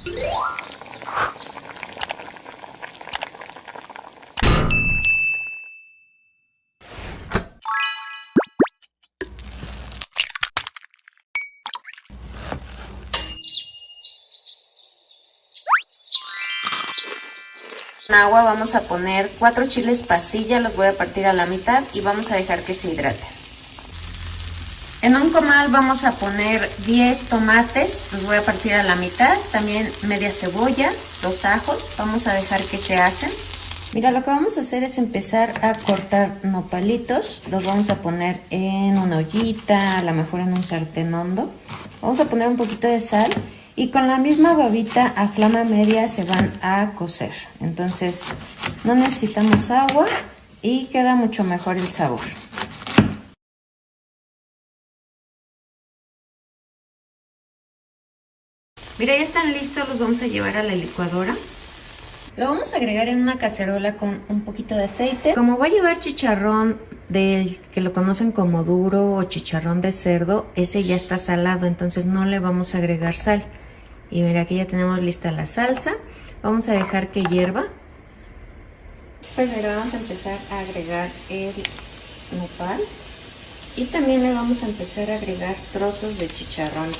En agua vamos a poner 4 chiles pasilla, los voy a partir a la mitad y vamos a dejar que se hidraten. En un comal vamos a poner 10 tomates, los voy a partir a la mitad, también media cebolla, 2 ajos, vamos a dejar que se hacen. Mira, lo que vamos a hacer es empezar a cortar nopalitos, los vamos a poner en una ollita, a lo mejor en un sartén hondo. Vamos a poner un poquito de sal y con la misma babita a flama media se van a cocer. Entonces no necesitamos agua y queda mucho mejor el sabor. Mira, ya están listos, los vamos a llevar a la licuadora. Lo vamos a agregar en una cacerola con un poquito de aceite. Como va a llevar chicharrón del que lo conocen como duro o chicharrón de cerdo, ese ya está salado, entonces no le vamos a agregar sal. Y mira, aquí ya tenemos lista la salsa. Vamos a dejar que hierva. Pues mira, vamos a empezar a agregar el nopal. Y también le vamos a empezar a agregar trozos de chicharrón.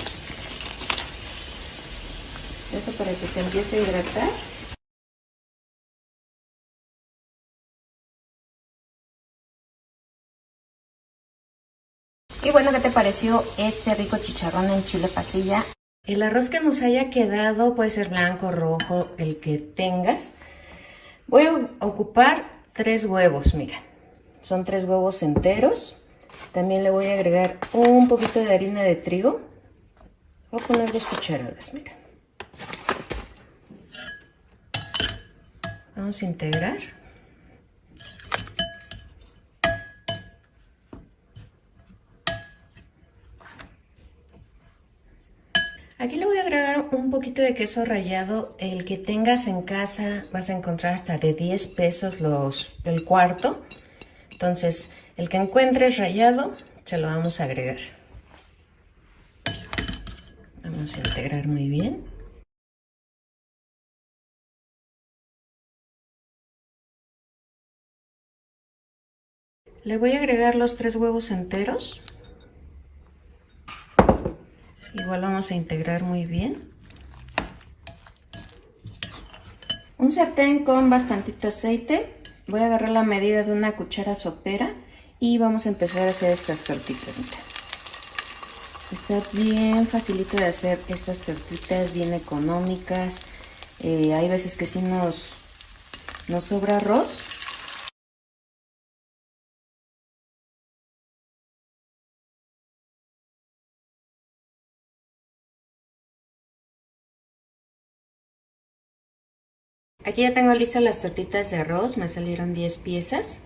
Esto para que se empiece a hidratar. Y bueno, ¿qué te pareció este rico chicharrón en chile pasilla? El arroz que nos haya quedado puede ser blanco, rojo, el que tengas. Voy a ocupar 3 huevos, mira. Son 3 huevos enteros. También le voy a agregar un poquito de harina de trigo. Voy a poner 2 cucharadas, mira. Vamos a integrar. Aquí le voy a agregar un poquito de queso rallado, el que tengas en casa. Vas a encontrar hasta de 10 pesos el cuarto. Entonces, el que encuentres rallado, se lo vamos a agregar. Vamos a integrar muy bien. Le voy a agregar los 3 huevos enteros. Igual vamos a integrar muy bien. Un sartén con bastantito aceite. Voy a agarrar la medida de una cuchara sopera y vamos a empezar a hacer estas tortitas. Mira. Está bien facilito de hacer estas tortitas, bien económicas. Hay veces que sí nos sobra arroz. Aquí ya tengo listas las tortitas de arroz, me salieron 10 piezas.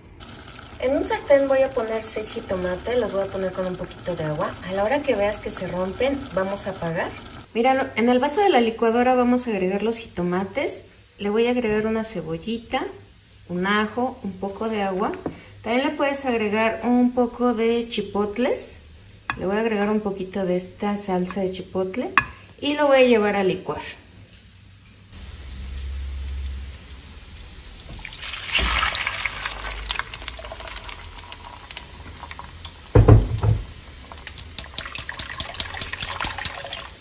En un sartén voy a poner 6 jitomates, los voy a poner con un poquito de agua. A la hora que veas que se rompen, vamos a apagar. Mira, en el vaso de la licuadora vamos a agregar los jitomates. Le voy a agregar una cebollita, un ajo, un poco de agua. También le puedes agregar un poco de chipotles. Le voy a agregar un poquito de esta salsa de chipotle y lo voy a llevar a licuar.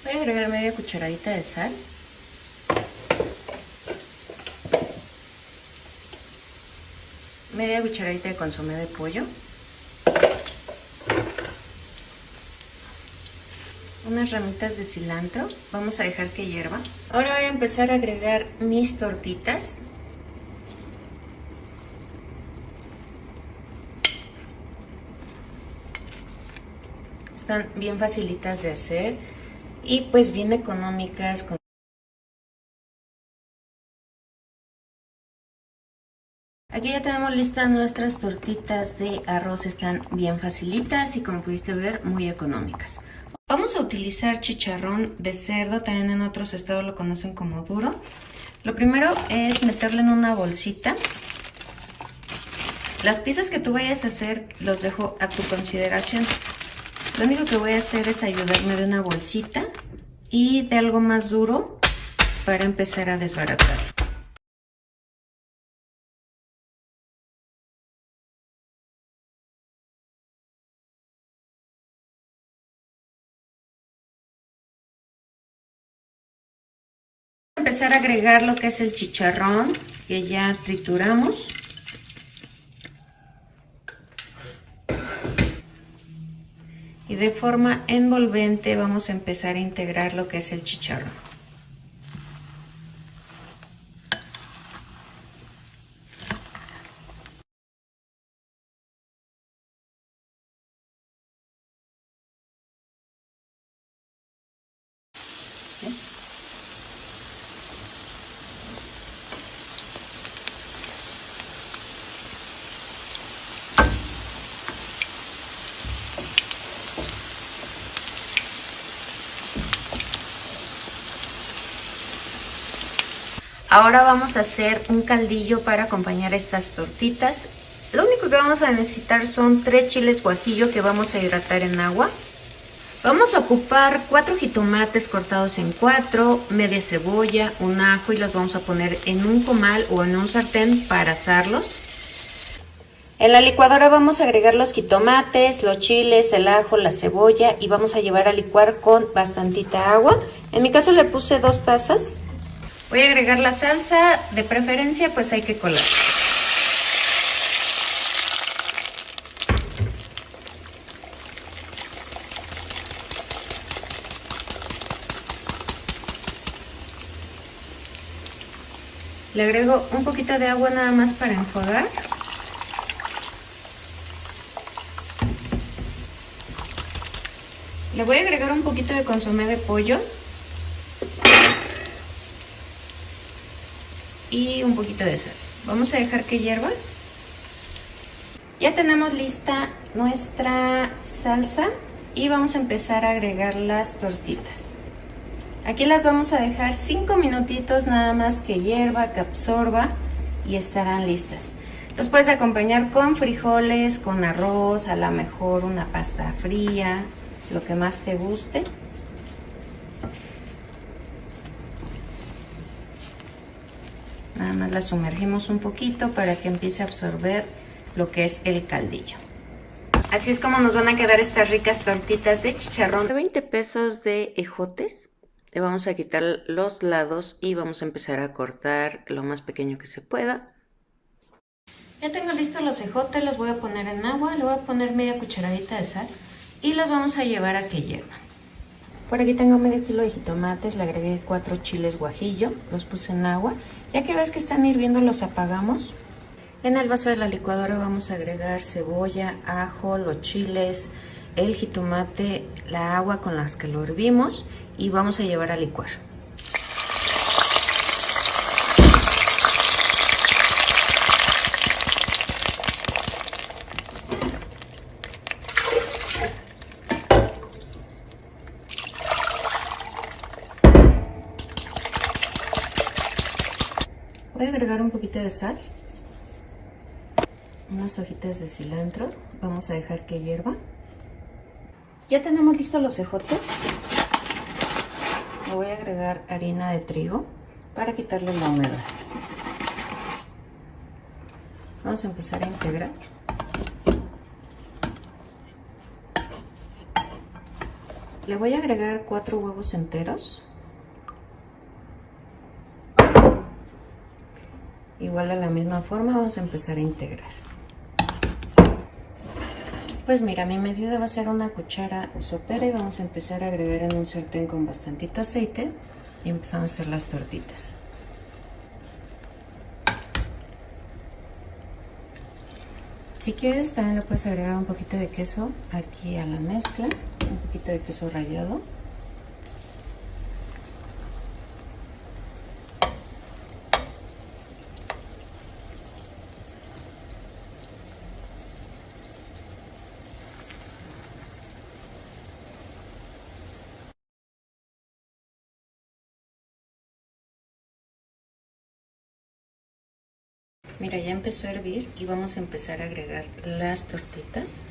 Voy a agregar media cucharadita de sal. Media cucharadita de consomé de pollo. Unas ramitas de cilantro. Vamos a dejar que hierva. Ahora voy a empezar a agregar mis tortitas. Están bien facilitas de hacer y pues bien económicas. Aquí ya tenemos listas nuestras tortitas de arroz, están bien facilitas y como pudiste ver muy económicas. Vamos a utilizar chicharrón de cerdo, también en otros estados lo conocen como duro. Lo primero es meterlo en una bolsita. Las piezas que tú vayas a hacer los dejo a tu consideración. Lo único que voy a hacer es ayudarme de una bolsita y de algo más duro para empezar a desbaratar. Empezar a agregar lo que es el chicharrón que ya trituramos. Y de forma envolvente vamos a empezar a integrar lo que es el chicharrón. Ahora vamos a hacer un caldillo para acompañar estas tortitas. Lo único que vamos a necesitar son 3 chiles guajillo que vamos a hidratar en agua. Vamos a ocupar 4 jitomates cortados en 4, media cebolla, un ajo y los vamos a poner en un comal o en un sartén para asarlos. En la licuadora vamos a agregar los jitomates, los chiles, el ajo, la cebolla y vamos a llevar a licuar con bastantita agua. En mi caso le puse 2 tazas. Voy a agregar la salsa, de preferencia pues hay que colar. Le agrego un poquito de agua nada más para enjuagar. Le voy a agregar un poquito de consomé de pollo. Y un poquito de sal. Vamos a dejar que hierva. Ya tenemos lista nuestra salsa y vamos a empezar a agregar las tortitas. Aquí las vamos a dejar 5 minutitos nada más que hierva, que absorba y estarán listas. Los puedes acompañar con frijoles, con arroz, a lo mejor una pasta fría, lo que más te guste. Nada más la sumergimos un poquito para que empiece a absorber lo que es el caldillo. Así es como nos van a quedar estas ricas tortitas de chicharrón. 20 pesos de ejotes. Le vamos a quitar los lados y vamos a empezar a cortar lo más pequeño que se pueda. Ya tengo listos los ejotes, los voy a poner en agua. Le voy a poner media cucharadita de sal y los vamos a llevar a que hiervan. Por aquí tengo medio kilo de jitomates, le agregué 4 chiles guajillo, los puse en agua. Ya que ves que están hirviendo, los apagamos. En el vaso de la licuadora vamos a agregar cebolla, ajo, los chiles, el jitomate, la agua con las que lo hervimos y vamos a llevar a licuar. Voy a agregar un poquito de sal, unas hojitas de cilantro, vamos a dejar que hierva. Ya tenemos listos los ejotes. Le voy a agregar harina de trigo para quitarle la humedad. Vamos a empezar a integrar. Le voy a agregar 4 huevos enteros. Igual de la misma forma vamos a empezar a integrar. Pues mira, mi medida va a ser una cuchara sopera y vamos a empezar a agregar en un sartén con bastantito aceite y empezamos a hacer las tortitas. Si quieres también le puedes agregar un poquito de queso aquí a la mezcla, un poquito de queso rallado. Mira, ya empezó a hervir y vamos a empezar a agregar las tortitas.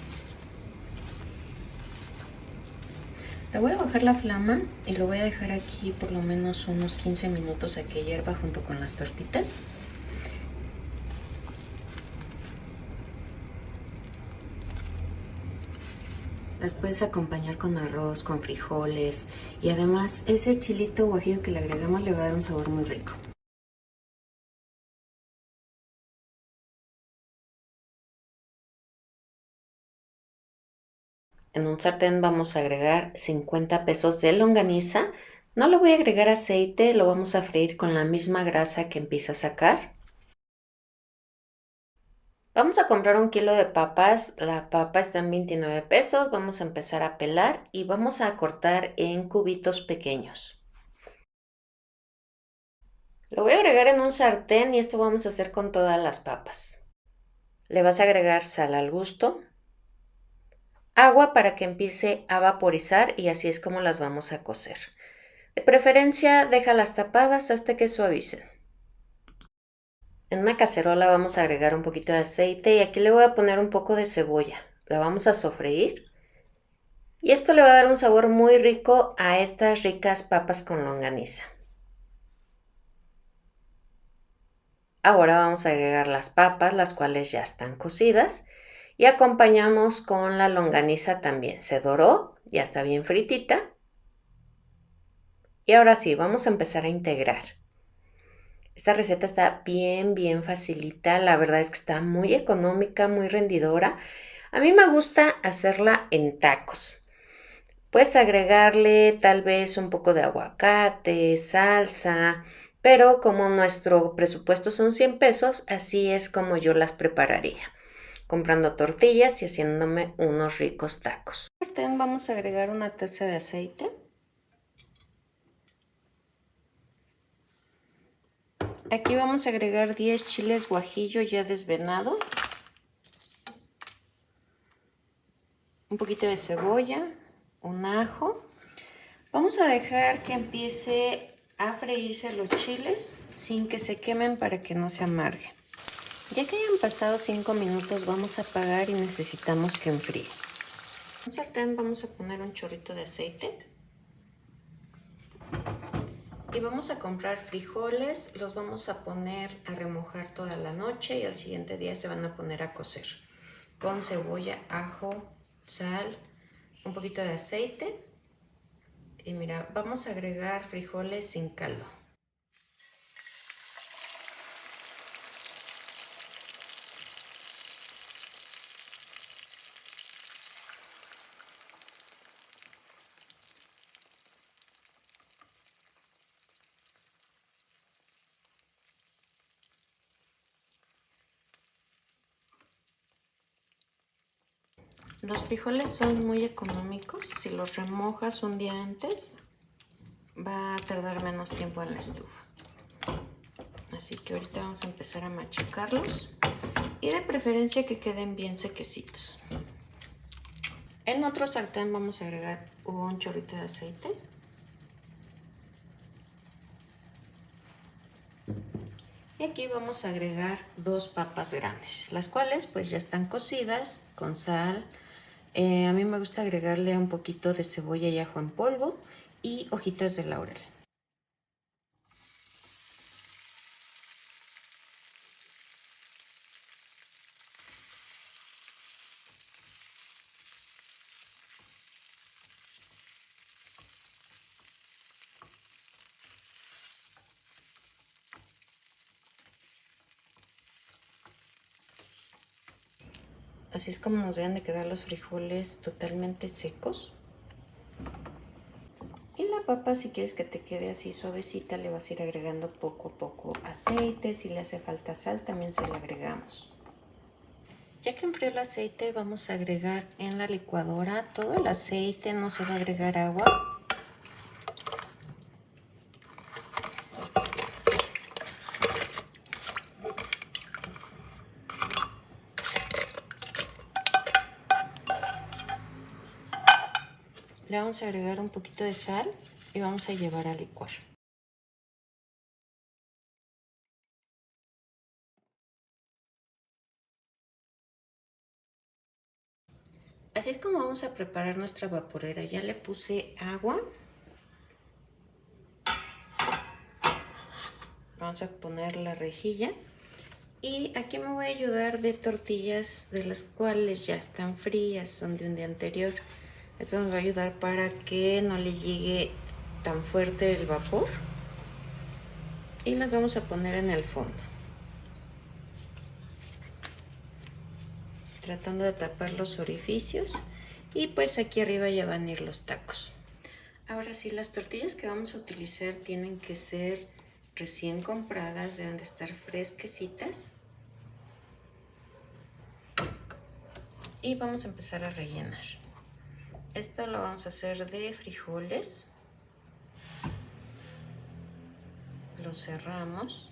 Le voy a bajar la flama y lo voy a dejar aquí por lo menos unos 15 minutos a que hierva junto con las tortitas. Las puedes acompañar con arroz, con frijoles y además ese chilito guajillo que le agregamos le va a dar un sabor muy rico. En un sartén vamos a agregar 50 pesos de longaniza. No le voy a agregar aceite, lo vamos a freír con la misma grasa que empieza a sacar. Vamos a comprar 1 kilo de papas. La papa está en 29 pesos. Vamos a empezar a pelar y vamos a cortar en cubitos pequeños. Lo voy a agregar en un sartén y esto vamos a hacer con todas las papas. Le vas a agregar sal al gusto, agua para que empiece a vaporizar y así es como las vamos a cocer. De preferencia, déjalas tapadas hasta que suavicen. En una cacerola vamos a agregar un poquito de aceite y aquí le voy a poner un poco de cebolla. La vamos a sofreír y esto le va a dar un sabor muy rico a estas ricas papas con longaniza. Ahora vamos a agregar las papas, las cuales ya están cocidas, y acompañamos con la longaniza también. Se doró, ya está bien fritita. Y ahora sí, vamos a empezar a integrar. Esta receta está bien facilita, la verdad es que está muy económica, muy rendidora. A mí me gusta hacerla en tacos. Puedes agregarle tal vez un poco de aguacate, salsa, pero como nuestro presupuesto son 100 pesos, así es como yo las prepararía, comprando tortillas y haciéndome unos ricos tacos. Vamos a agregar una taza de aceite. Aquí vamos a agregar 10 chiles guajillo ya desvenado, un poquito de cebolla, un ajo. Vamos a dejar que empiece a freírse los chiles sin que se quemen para que no se amarguen. Ya que hayan pasado 5 minutos vamos a apagar y necesitamos que enfríe. En un sartén vamos a poner un chorrito de aceite y vamos a comprar frijoles, los vamos a poner a remojar toda la noche y al siguiente día se van a poner a cocer con cebolla, ajo, sal, un poquito de aceite. Y mira, vamos a agregar frijoles sin caldo. Los frijoles son muy económicos. Si los remojas un día antes, va a tardar menos tiempo en la estufa. Así que ahorita vamos a empezar a machacarlos y de preferencia que queden bien sequecitos. En otro sartén vamos a agregar un chorrito de aceite. Y aquí vamos a agregar 2 papas grandes, las cuales pues ya están cocidas con sal. A mí me gusta agregarle un poquito de cebolla y ajo en polvo y hojitas de laurel. Así es como nos deben de quedar los frijoles totalmente secos. Y la papa, si quieres que te quede así suavecita, le vas a ir agregando poco a poco aceite. Si le hace falta sal, también se le agregamos. Ya que enfrió el aceite, vamos a agregar en la licuadora todo el aceite, no se va a agregar agua. Le vamos a agregar un poquito de sal y vamos a llevar a licuar. Así es como vamos a preparar nuestra vaporera. Ya le puse agua. Vamos a poner la rejilla. Y aquí me voy a ayudar de tortillas de las cuales ya están frías, son de un día anterior. Esto nos va a ayudar para que no le llegue tan fuerte el vapor. Y las vamos a poner en el fondo, tratando de tapar los orificios. Y pues aquí arriba ya van a ir los tacos. Ahora sí, las tortillas que vamos a utilizar tienen que ser recién compradas, deben de estar fresquecitas. Y vamos a empezar a rellenar. Esto lo vamos a hacer de frijoles. Lo cerramos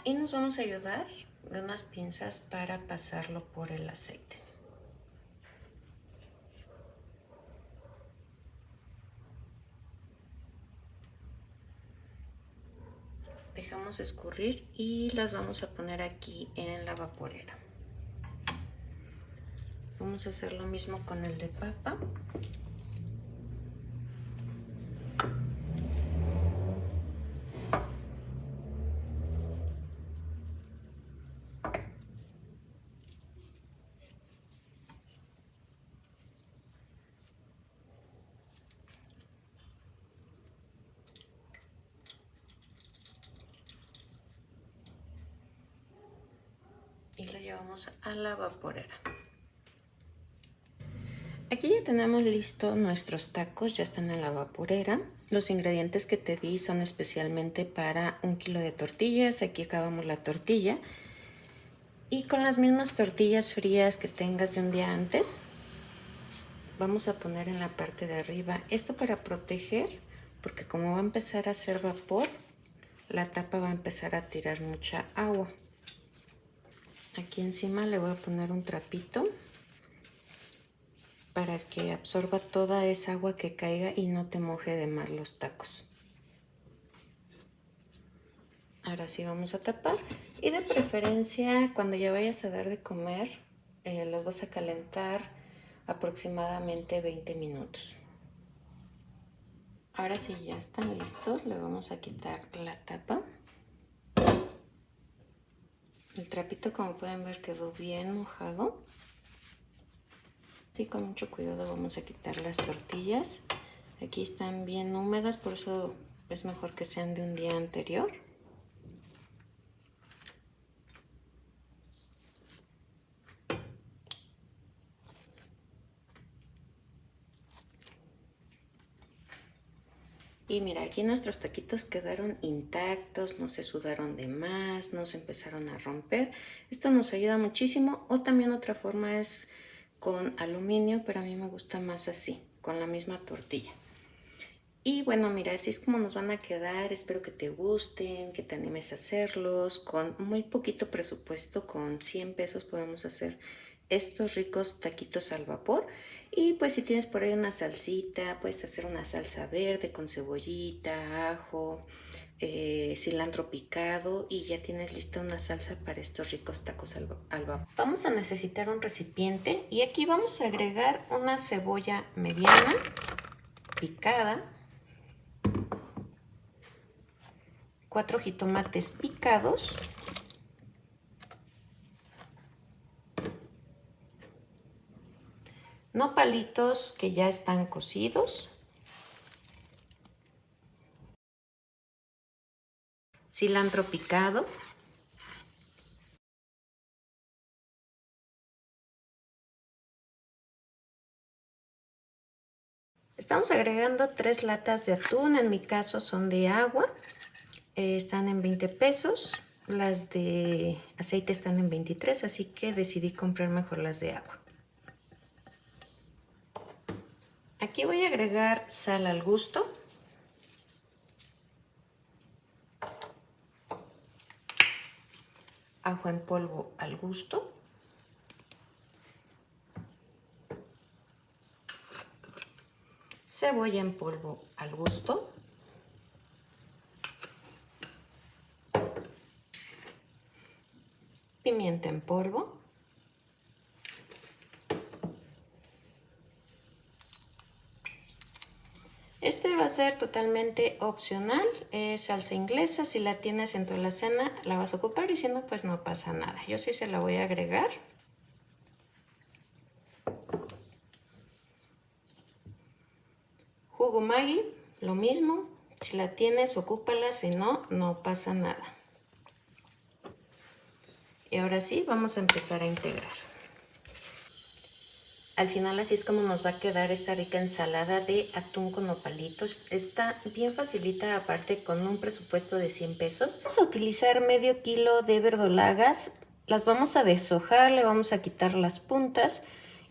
y nos vamos a ayudar de unas pinzas para pasarlo por el aceite. Dejamos escurrir y las vamos a poner aquí en la vaporera. Vamos a hacer lo mismo con el de papa. Y lo llevamos a la vaporera. Aquí ya tenemos listo nuestros tacos, ya están en la vaporera. Los ingredientes que te di son especialmente para 1 kilo de tortillas. Aquí acabamos la tortilla. Y con las mismas tortillas frías que tengas de un día antes, vamos a poner en la parte de arriba. Esto para proteger, porque como va a empezar a hacer vapor, la tapa va a empezar a tirar mucha agua. Aquí encima le voy a poner un trapito para que absorba toda esa agua que caiga y no te moje de más los tacos. Ahora sí vamos a tapar y de preferencia cuando ya vayas a dar de comer los vas a calentar aproximadamente 20 minutos. Ahora sí ya están listos, le vamos a quitar la tapa. El trapito, como pueden ver, quedó bien mojado. Así con mucho cuidado vamos a quitar las tortillas. Aquí están bien húmedas, por eso es mejor que sean de un día anterior. Y mira, aquí nuestros taquitos quedaron intactos, no se sudaron de más, no se empezaron a romper. Esto nos ayuda muchísimo. O también otra forma es con aluminio, pero a mí me gusta más así, con la misma tortilla. Y bueno, mira, así es como nos van a quedar. Espero que te gusten, que te animes a hacerlos. Con muy poquito presupuesto, con 100 pesos podemos hacer estos ricos taquitos al vapor. Y pues si tienes por ahí una salsita, puedes hacer una salsa verde con cebollita, ajo, cilantro picado y ya tienes lista una salsa para estos ricos tacos al vapor. Vamos a necesitar un recipiente y aquí vamos a agregar una cebolla mediana picada, 4 jitomates picados, nopalitos que ya están cocidos, cilantro picado, estamos agregando 3 latas de atún, en mi caso son de agua, están en 20 pesos, las de aceite están en 23, así que decidí comprar mejor las de agua. Aquí voy a agregar sal al gusto, ajo en polvo al gusto, cebolla en polvo al gusto, pimienta en polvo, ser totalmente opcional, es salsa inglesa. Si la tienes en tu alacena la vas a ocupar y si no, pues no pasa nada. Yo sí se la voy a agregar. Jugo Maggi, lo mismo. Si la tienes, ocúpala, si no, no pasa nada. Y ahora sí, vamos a empezar a integrar. Al final así es como nos va a quedar esta rica ensalada de atún con nopalitos. Está bien facilita, aparte con un presupuesto de 100 pesos. Vamos a utilizar medio kilo de verdolagas. Las vamos a deshojar, le vamos a quitar las puntas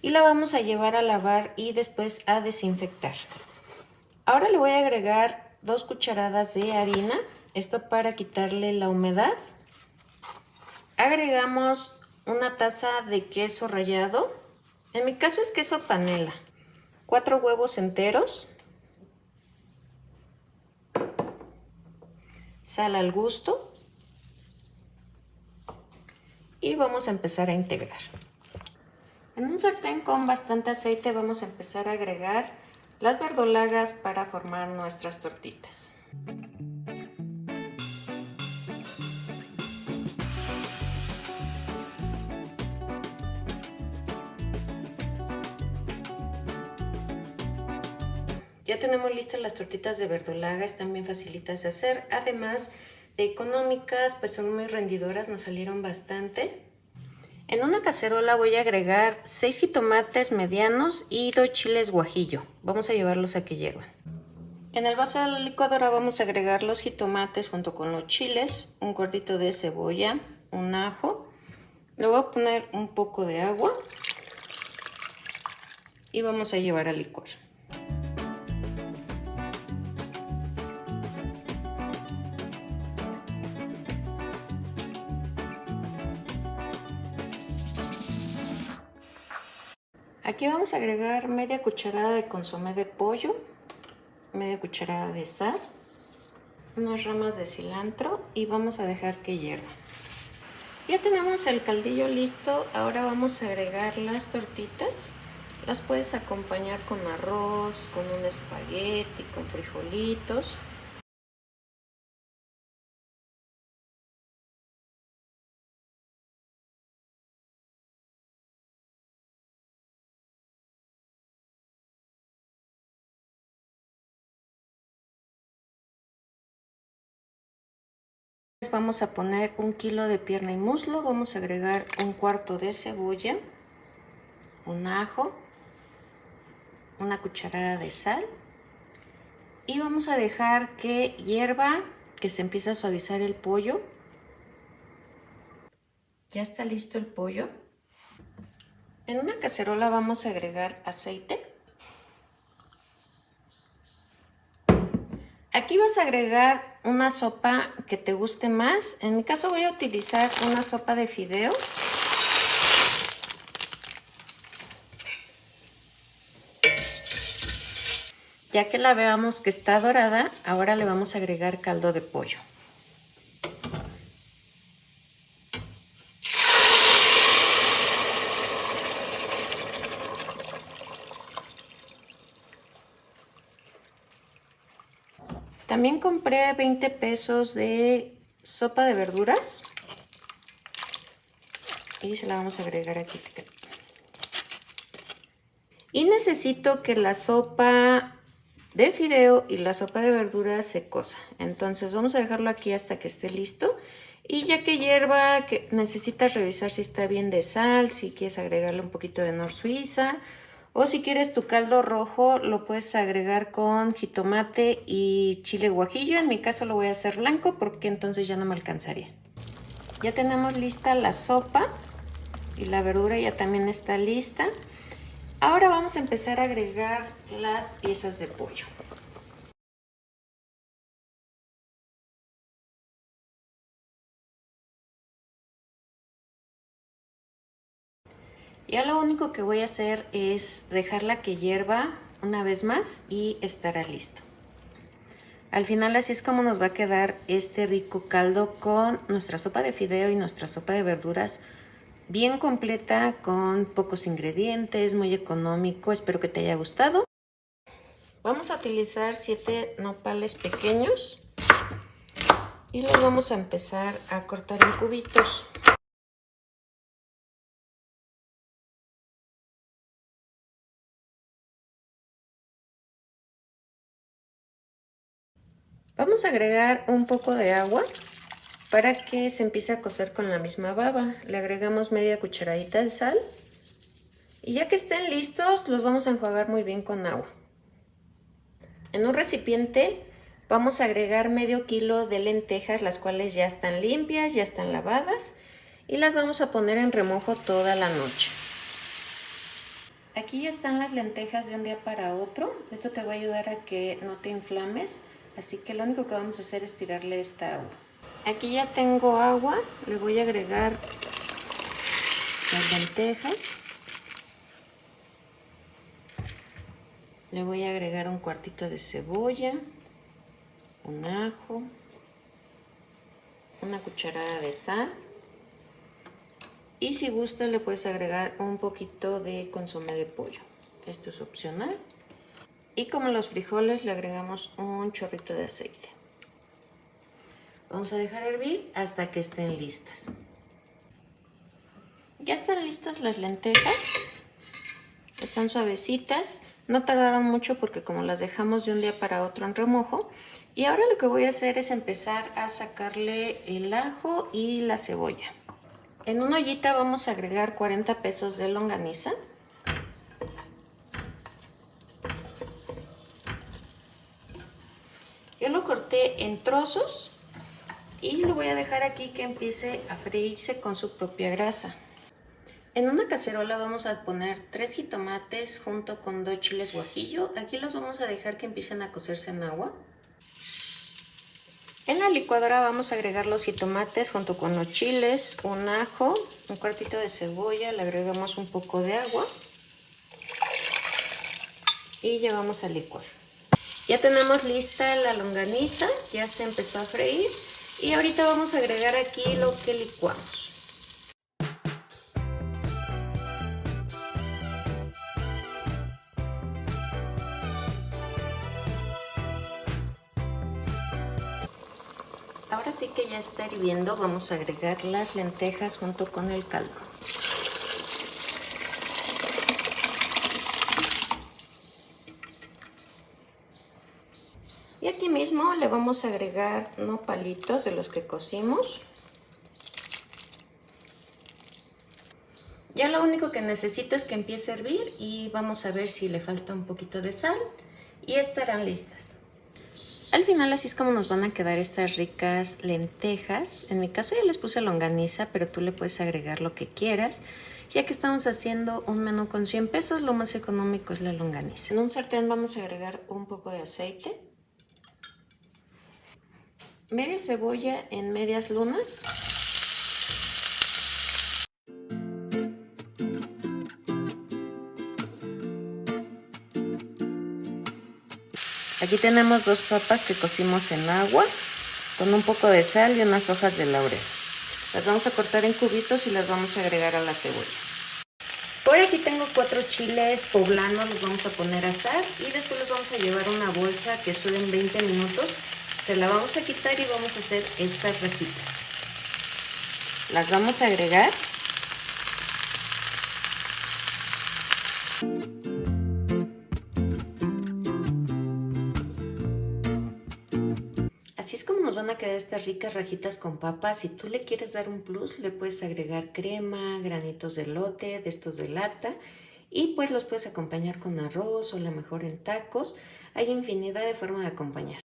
y la vamos a llevar a lavar y después a desinfectar. Ahora le voy a agregar 2 cucharadas de harina, esto para quitarle la humedad. Agregamos una taza de queso rallado. En mi caso es queso panela, 4 huevos enteros, sal al gusto y vamos a empezar a integrar. En un sartén con bastante aceite vamos a empezar a agregar las verdolagas para formar nuestras tortitas. Ya tenemos listas las tortitas de verdolaga, están bien facilitas de hacer, además de económicas, pues son muy rendidoras, nos salieron bastante. En una cacerola voy a agregar 6 jitomates medianos y 2 chiles guajillo, vamos a llevarlos a que hiervan. En el vaso de la licuadora vamos a agregar los jitomates junto con los chiles, un cuartito de cebolla, un ajo, le voy a poner un poco de agua y vamos a llevar a licuar. Aquí vamos a agregar media cucharada de consomé de pollo, media cucharada de sal, unas ramas de cilantro y vamos a dejar que hierva. Ya tenemos el caldillo listo, ahora vamos a agregar las tortitas. Las puedes acompañar con arroz, con un espagueti, con frijolitos. Vamos a poner 1 kilo de pierna y muslo, vamos a agregar un cuarto de cebolla, un ajo, una cucharada de sal y vamos a dejar que hierva, que se empiece a suavizar el pollo. Ya está listo el pollo. En una cacerola vamos a agregar aceite. Aquí vas a agregar una sopa que te guste más. En mi caso voy a utilizar una sopa de fideo. Ya que la veamos que está dorada, ahora le vamos a agregar caldo de pollo. También compré 20 pesos de sopa de verduras y se la vamos a agregar aquí. Y necesito que la sopa de fideo y la sopa de verduras se cosa. Entonces vamos a dejarlo aquí hasta que esté listo. Y ya que hierva, que necesitas revisar si está bien de sal, si quieres agregarle un poquito de Nor Suiza. O si quieres tu caldo rojo, lo puedes agregar con jitomate y chile guajillo. En mi caso lo voy a hacer blanco porque entonces ya no me alcanzaría. Ya tenemos lista la sopa y la verdura ya también está lista. Ahora vamos a empezar a agregar las piezas de pollo. Ya lo único que voy a hacer es dejarla que hierva una vez más y estará listo. Al final así es como nos va a quedar este rico caldo con nuestra sopa de fideo y nuestra sopa de verduras bien completa, con pocos ingredientes, muy económico. Espero que te haya gustado. Vamos a utilizar 7 nopales pequeños y los vamos a empezar a cortar en cubitos. Vamos a agregar un poco de agua para que se empiece a cocer con la misma baba. Le agregamos media cucharadita de sal y ya que estén listos los vamos a enjuagar muy bien con agua. En un recipiente vamos a agregar medio kilo de lentejas, las cuales ya están limpias, ya están lavadas y las vamos a poner en remojo toda la noche. Aquí ya están las lentejas de un día para otro. Esto te va a ayudar a que no te inflames, así que lo único que vamos a hacer es tirarle esta agua. Aquí ya tengo agua, le voy a agregar las lentejas. Le voy a agregar un cuartito de cebolla, un ajo, una cucharada de sal y si gusta le puedes agregar un poquito de consomé de pollo. Esto es opcional. Y como los frijoles le agregamos un chorrito de aceite. Vamos a dejar hervir hasta que estén listas. Ya están listas las lentejas. Están suavecitas. No tardaron mucho porque como las dejamos de un día para otro en remojo. Y ahora lo que voy a hacer es empezar a sacarle el ajo y la cebolla. En una ollita vamos a agregar 40 pesos de longaniza. Yo lo corté en trozos y lo voy a dejar aquí que empiece a freírse con su propia grasa. En una cacerola vamos a poner 3 jitomates junto con 2 chiles guajillo. Aquí los vamos a dejar que empiecen a cocerse en agua. En la licuadora vamos a agregar los jitomates junto con los chiles, un ajo, un cuartito de cebolla, le agregamos un poco de agua y ya vamos a licuar. Ya tenemos lista la longaniza, ya se empezó a freír y ahorita vamos a agregar aquí lo que licuamos. Ahora sí que ya está hirviendo, vamos a agregar las lentejas junto con el caldo. Y aquí mismo le vamos a agregar nopalitos de los que cocimos. Ya lo único que necesito es que empiece a hervir y vamos a ver si le falta un poquito de sal y estarán listas. Al final así es como nos van a quedar estas ricas lentejas. En mi caso ya les puse longaniza, pero tú le puedes agregar lo que quieras. Ya que estamos haciendo un menú con 100 pesos, lo más económico es la longaniza. En un sartén vamos a agregar un poco de aceite. Media cebolla en medias lunas. Aquí tenemos 2 papas que cocimos en agua con un poco de sal y unas hojas de laurel. Las vamos a cortar en cubitos y las vamos a agregar a la cebolla. Por aquí tengo 4 chiles poblanos, los vamos a poner a asar y después los vamos a llevar a una bolsa que suelen 20 minutos. Se la vamos a quitar y vamos a hacer estas rajitas. Las vamos a agregar. Así es como nos van a quedar estas ricas rajitas con papas. Si tú le quieres dar un plus, le puedes agregar crema, granitos de elote, de estos de lata. Y pues los puedes acompañar con arroz o a lo mejor en tacos. Hay infinidad de formas de acompañar.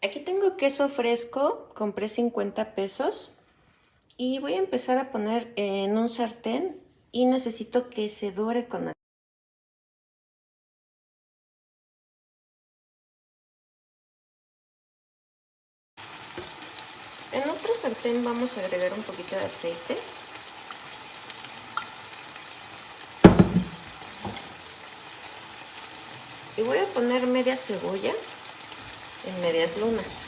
Aquí tengo queso fresco, compré 50 pesos. Y voy a empezar a poner en un sartén y necesito que se dore con. En otro sartén vamos a agregar un poquito de aceite. Y voy a poner media cebolla en medias lunas.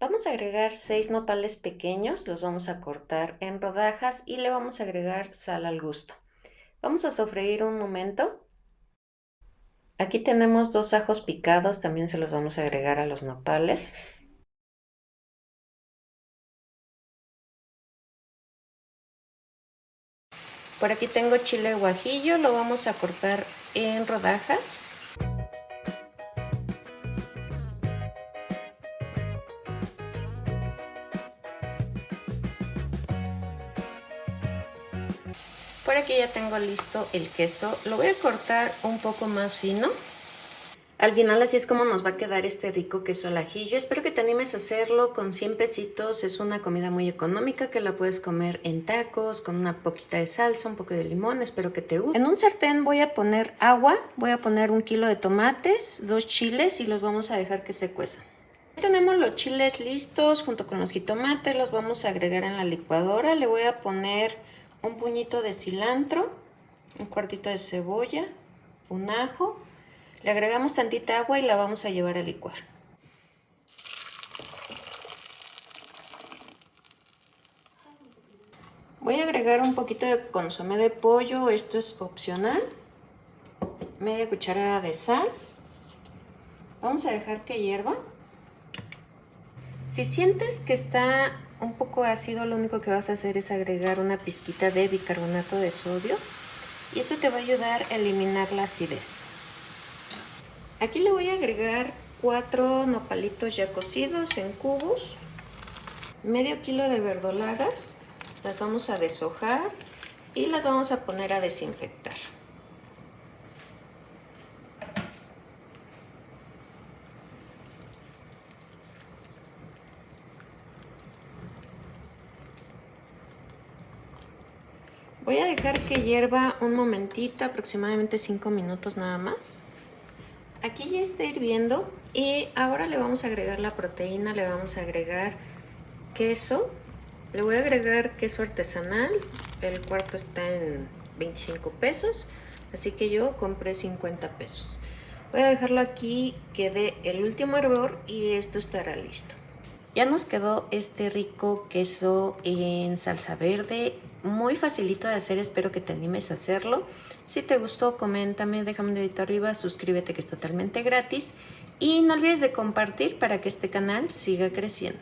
Vamos a agregar 6 nopales pequeños, los vamos a cortar en rodajas y le vamos a agregar sal al gusto. Vamos a sofreír un momento. Aquí tenemos 2 ajos picados, también se los vamos a agregar a los nopales. Por aquí tengo chile guajillo, lo vamos a cortar en rodajas. Por aquí ya tengo listo el queso, lo voy a cortar un poco más fino. Al final así es como nos va a quedar este rico queso al ajillo. Espero que te animes a hacerlo con 100 pesitos. Es una comida muy económica que la puedes comer en tacos, con una poquita de salsa, un poco de limón. Espero que te guste. En un sartén voy a poner agua, voy a poner 1 kilo de tomates, 2 chiles y los vamos a dejar que se cuezan. Ya tenemos los chiles listos junto con los jitomates, los vamos a agregar en la licuadora. Le voy a poner un puñito de cilantro, un cuartito de cebolla, un ajo. Le agregamos tantita agua y la vamos a llevar a licuar. Voy a agregar un poquito de consomé de pollo, esto es opcional. Media cucharada de sal. Vamos a dejar que hierva. Si sientes que está un poco ácido, lo único que vas a hacer es agregar una pizquita de bicarbonato de sodio y esto te va a ayudar a eliminar la acidez. Aquí le voy a agregar 4 nopalitos ya cocidos en cubos, medio kilo de verdolagas, las vamos a deshojar y las vamos a poner a desinfectar. Voy a dejar que hierva un momentito, aproximadamente 5 minutos nada más. Aquí ya está hirviendo y ahora le vamos a agregar la proteína, le vamos a agregar queso. Le voy a agregar queso artesanal, el cuarto está en 25 pesos, así que yo compré 50 pesos. Voy a dejarlo aquí que dé el último hervor y esto estará listo. Ya nos quedó este rico queso en salsa verde, muy facilito de hacer, espero que te animes a hacerlo. Si te gustó, coméntame, déjame un dedito arriba, suscríbete que es totalmente gratis y no olvides de compartir para que este canal siga creciendo.